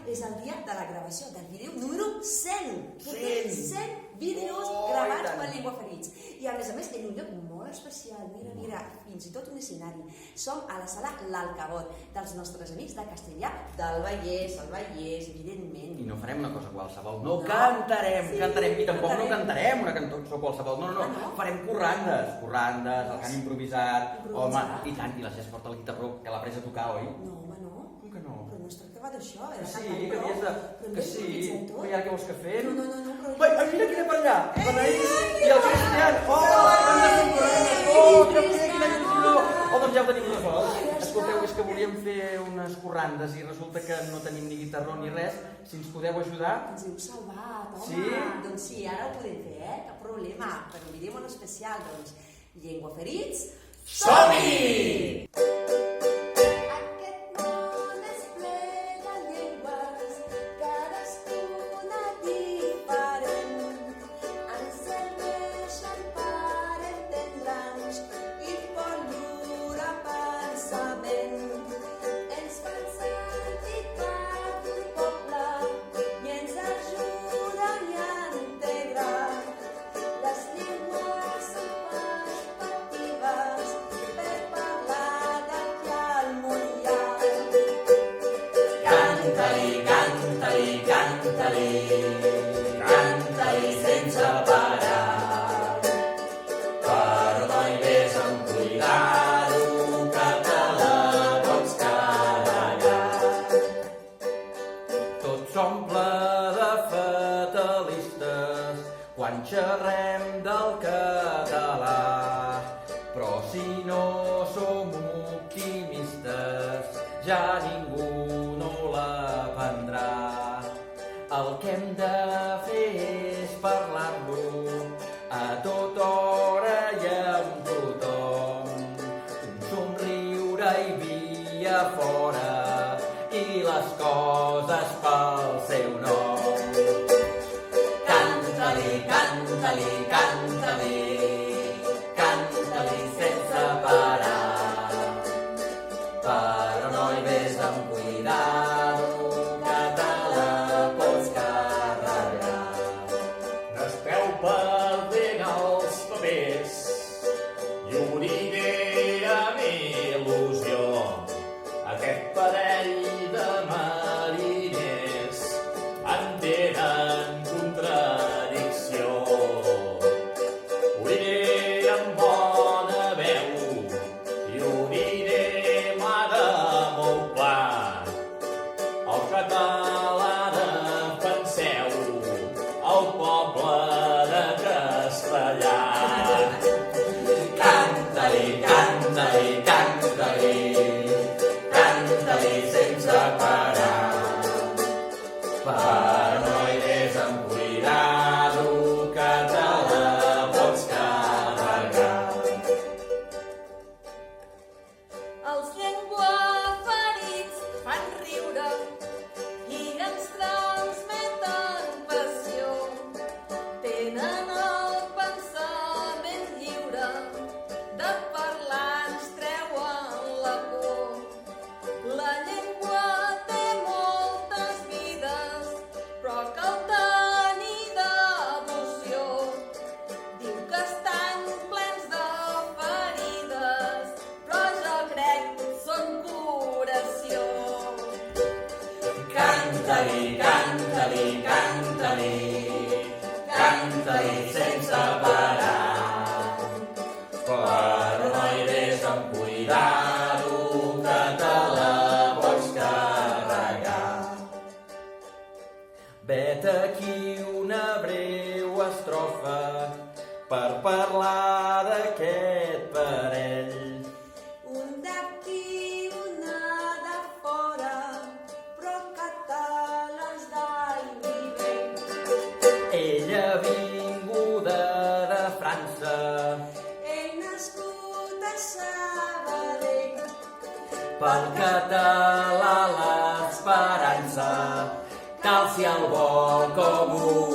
és el dia de la gravació del vídeo número 100. 100 vídeos gravats per Llengüaferits. I a més, en un lloc molt especial, mira, fins i tot un escenari. Som a la sala L'Alcabot, dels nostres amics de Castellar del Vallès, evidentment. I no farem una cosa qualsevol, no cantarem, i tampoc no cantarem una cançó qualsevol, no, farem corrandes, el cant improvisat, home, i tant, i la Cés porta el guitarró, que l'ha pres a tocar, oi? No, home, no. Com que no? Però no es tractava d'això, era sí, cantar que havies de... Que sí, i ara què vols que fem? No, Ai, mira quina per allà, l'Anaïs i el Cristian, quina il·lusió! Doncs ja ho tenim resolt. Escolteu, és que volíem fer unes corrandes i resulta que no tenim ni guitarró ni res. Si ens podeu ajudar... Ens heu salvat, home. Sí? Doncs sí, ara ho podem fer, cap problema. Per un vídeo molt especial, doncs, Llengüaferits, som-hi! Aquest món és ple de llengües, cadascuna diferent. Ens serveixen per entendre'ns i per llur pensament. Ens fan sentir part d'un poble i ens ajuden a integrar. Les llengües són perspectives per parlar d'aquí al món hi ha. Canta-li, canta-li, canta-li, canta-li sense parar. Però no hi ves amb cuidado, que te la pots carregar. Tot s'omple de fatalistes quan xerrem del català, però si no som optimistes ja ningú no l'aprendrà. El que hem de fer és parlar-lo a tota hora i amb tothom. Un somriure i via fora i les coses pel seu nom. Canta-li, canta-li, canta-li, canta-li sense parar. Però no hi ves amb cuidado, que te la pots carregar. N'esteu perdent els papers i una idea amb il·lusió. Aquest parell de mariners entenen contradicció. Una idea amb bona veu i una idea de molt clar. El català defenseu, el poble de Castellà. Canta-li, canta-li, canta-li, canta-li sense parar. Però no hi ves amb cuidado, que te la pots carregar. Els llengüaferits fan riure i ens transmeten passió. Tenen el pensament lliure, de parlar ens treuen la por. La llengua té moltes vides, però cal tenir devoció. Diu que estan plens de ferides, però jo crec que són curació. Canta-li, canta-li, canta-li, canta-li sense parar. Però no hi ves amb cuidado, que te la pots carregar. Vet aquí una breu estrofa per parlar d'aquest parell. Un d'aquí, una de fora, però catalans d'alt nivell. Ella vinguda de França, Ell nascut a Sabadell. pel català l'esperança, cal si el vol com un